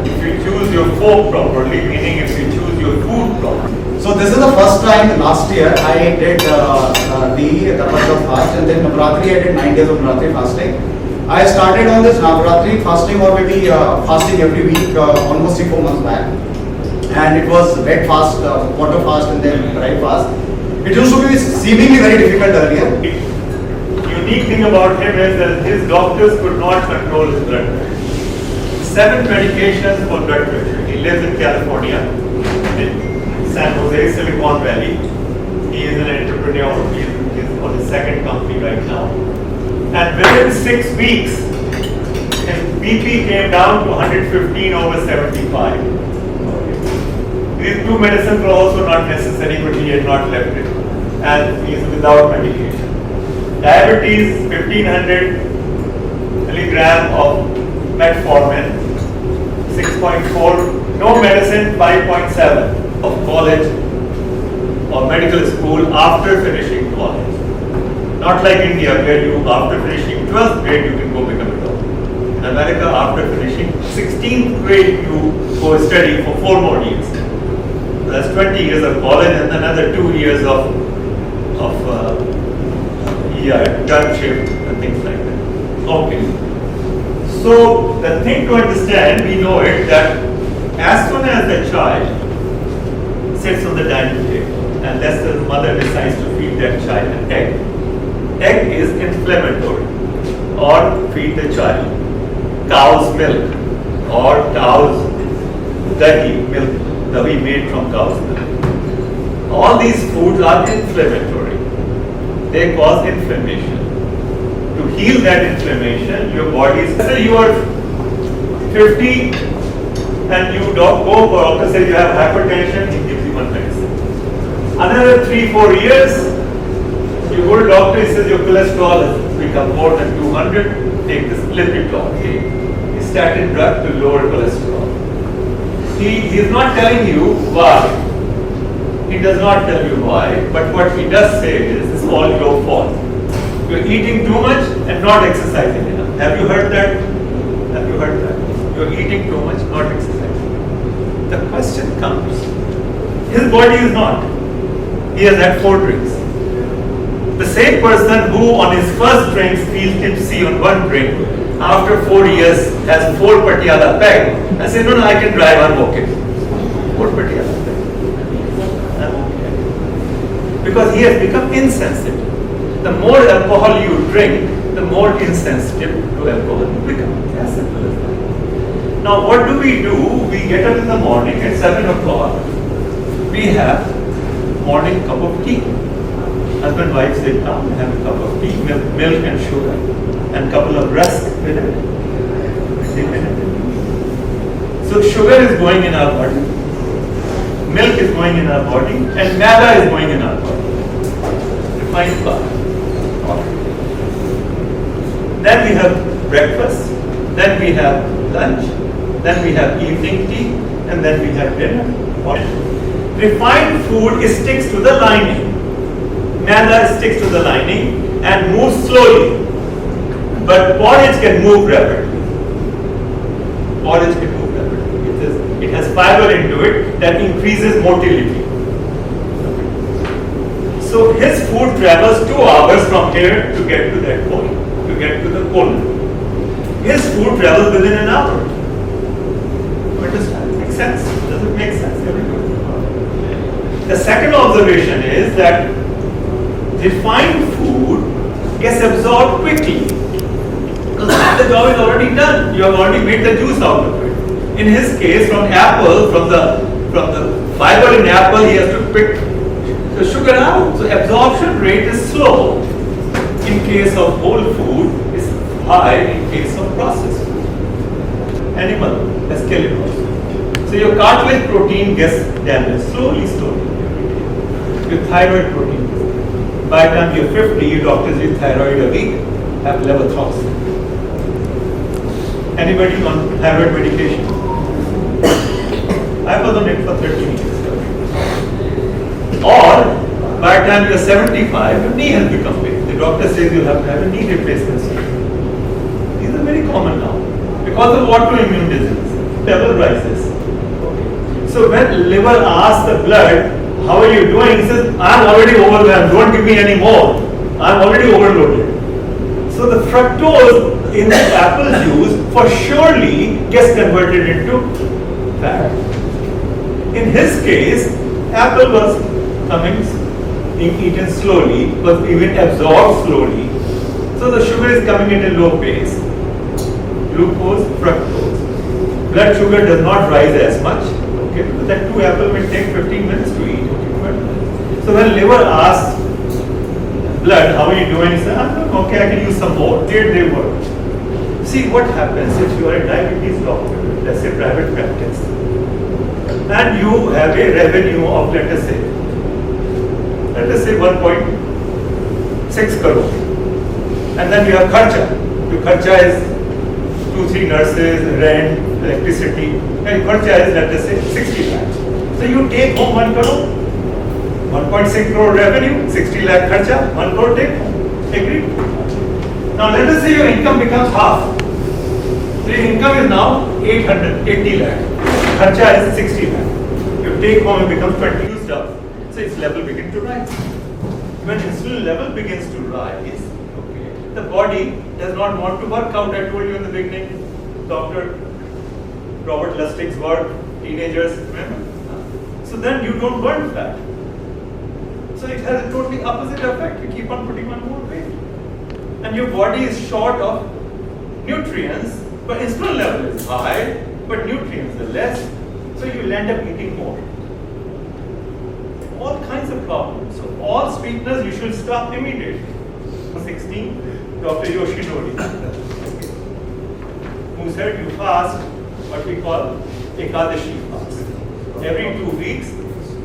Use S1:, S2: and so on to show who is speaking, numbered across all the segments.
S1: if you choose your folk properly, meaning if you choose your food properly.
S2: So this is the first time last year I did the Tapasya fast, and then Navratri I did 9 days of Navratri fasting. I started on this Navratri fasting, or maybe fasting every week almost 3-4 months back. And it was red fast, water fast, and then dry fast. It used to be seemingly very difficult earlier.
S1: Unique thing about him is that his doctors could not control his blood pressure. 7 medications for blood pressure. He lives in California, in San Jose, Silicon Valley. He is an entrepreneur. He is on his second company right now. And within 6 weeks, his BP came down to 115/75. These 2 medicines were also not necessary, but he had not left it. And he is without medication. Diabetes, 1500 milligram of metformin, 6.4, no medicine, 5.7 of college or medical school after finishing college. Not like India, where you, after finishing 12th grade, you can go become a doctor. In America, after finishing 16th grade, you go study for 4 more years. So that's 20 years of college and another 2 years of internship and things like that. Okay. So the thing to understand, we know it, that as soon as the child sits on the dining table, unless the mother decides to feed that child an egg is inflammatory, or feed the child cow's milk or cow's dahi made from cow's milk. All these foods are inflammatory. They cause inflammation. To heal that inflammation, your body is, say you are 50 and you don't go for doctor, say you have hypertension, he gives you one medicine. Another 3-4 years, you go to doctor, he says your cholesterol has become more than 200, take this lipid blockade, a statin drug to lower cholesterol. He is not telling you why. He does not tell you why, but what he does say is, it's all your fault. You're eating too much and not exercising enough. Have you heard that? Have you heard that? You're eating too much, not exercising. The question comes, his body is not. He has had 4 drinks. The same person who on his first drinks feels tipsy on one drink, after 4 years has 4 Patiala peg, and says, no, I can drive, I'm okay. 4 Patiala peg. I'm okay. Because he has become insensitive. The more alcohol you drink, the more insensitive to alcohol you become. As simple as that. Now what do? We get up in the morning at 7 o'clock. We have morning cup of tea. Husband, wife sit down, have a cup of tea, milk and sugar, and couple of rusk with it. So sugar is going in our body, milk is going in our body, and maida is going in our body. Refined flour. Then we have breakfast, then we have lunch, then we have evening tea, and then we have dinner. Refined food sticks to the lining. Maida sticks to the lining and moves slowly. But porridge can move rapidly. Porridge can move rapidly. It has fiber into it that increases motility. So his food travels 2 hours from here to get to that point, to get to the colon. His food travels within an hour. Understand? Makes sense? Does it make sense? Everybody? The second observation is that refined food gets absorbed quickly. Because the job is already done. You have already made the juice out of it. In his case, from the fiber in apple, he has to pick the sugar out. So absorption rate is slow. In case of whole food, it's high in case of processed food. Animal, that's skeletal. So your cartilage protein gets damaged slowly. Your thyroid protein. By the time you're 50, your doctors with thyroid a week have levothyroxine. Anybody on thyroid medication? I was on it for 13 years. Or by the time you're 75, your knee has become big. The doctor says you have to have a knee replacement surgery. These are very common now because of autoimmune disease. level rises. So when liver asks the blood, how are you doing? He says, I'm already overwhelmed, don't give me any more. I'm already overloaded. So the fructose in the apple juice for surely gets converted into fat. In his case, apple was being eaten slowly, was even absorbed slowly. So the sugar is coming at a low pace. Glucose, fructose. Blood sugar does not rise as much. Okay, but that 2 apple will take 15 minutes to eat. So when liver asks blood, how are you doing? He says, okay, I can use some more. Here they work. See what happens if you are a diabetes doctor, let's say private practice, and you have a revenue of let us say 1.6 crore, and then you have kharcha. Your kharcha is 2-3 nurses, rent, electricity, and kharcha is let us say 60 lakhs. So you take home 1 crore, 1.6 crore revenue, 60 lakh kharcha, 1 crore take home. Agreed? Now let us say your income becomes half. So your income is now 80 lakh. Kharcha is 60 lakh. Your take home becomes 20 used up. So its level begins to rise. When insulin level begins to rise, okay, the body does not want to work out. I told you in the beginning, Dr. Robert Lustig's work, teenagers, remember? So then you don't burn fat. So it has a totally opposite effect. You keep on putting on more weight. And your body is short of nutrients, but insulin level is high, but nutrients are less. So you will end up eating more. All kinds of problems. So all sweeteners you should stop immediately. 16, Dr. Yoshinori, who said you fast what we call Ekadashi fast. Every 2 weeks,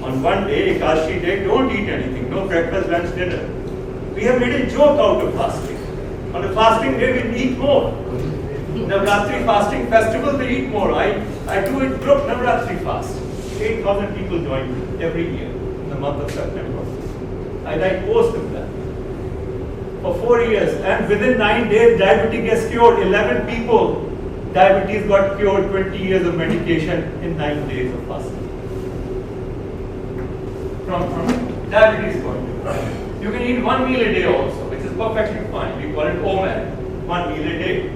S1: on one day, Ekadashi day, don't eat anything, no breakfast, lunch, dinner. We have made a joke out of fasting. On the fasting day, we eat more. Navratri fasting festival, they eat more. I do it group Navratri fast. 8,000 people join me every year in the month of September. I write post of that. For 4 years, and within 9 days, diabetes gets cured. 11 people, diabetes got cured, 20 years of medication in 9 days of fasting. From diabetes point of view. You can eat 1 meal a day also, which is perfectly fine. We call it OMAD, 1 meal a day.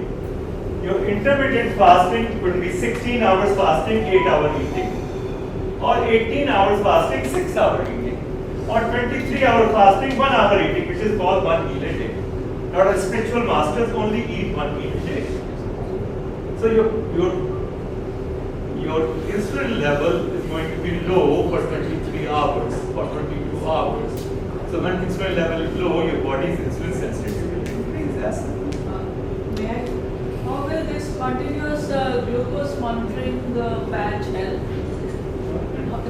S1: Your intermittent fasting could be 16 hours fasting, 8 hour eating, or 18 hours fasting, 6 hour eating, or 23 hour fasting, 1 hour eating, which is called 1 meal a day. Now the spiritual masters only eat 1 meal a day. So your insulin level is going to be low for 23 hours or 22 hours. So when insulin level is low, your body's insulin sensitivity will increase.
S3: How will this continuous glucose monitoring patch help?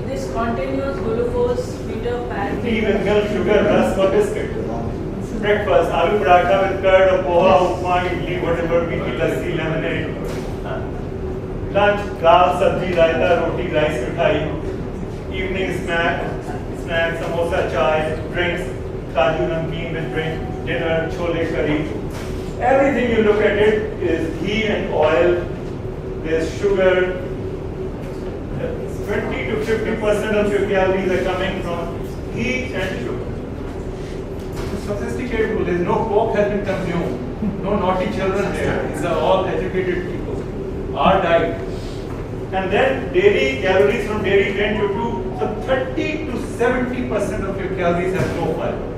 S3: This continuous glucose meter patch.
S1: Tea with milk, sugar, rusk or biscuit. Breakfast, aloo paratha with curd or poha, upma, idli, whatever, meaty lassi, lemonade. Lunch, dal, sabji, raita, roti, rice, mithai. Evening snacks, samosa, chai, drinks, kaju namkeen with drink, dinner, chole curry. Everything you look at it is ghee and oil. There's sugar. 20 to 50% of your calories are coming from ghee and sugar. It's sophisticated rule. There's no coke has been consumed. No naughty children there. These are all educated people. Our diet. And then dairy, calories from dairy 10 to 2. So 30 to 70% of your calories have no fiber.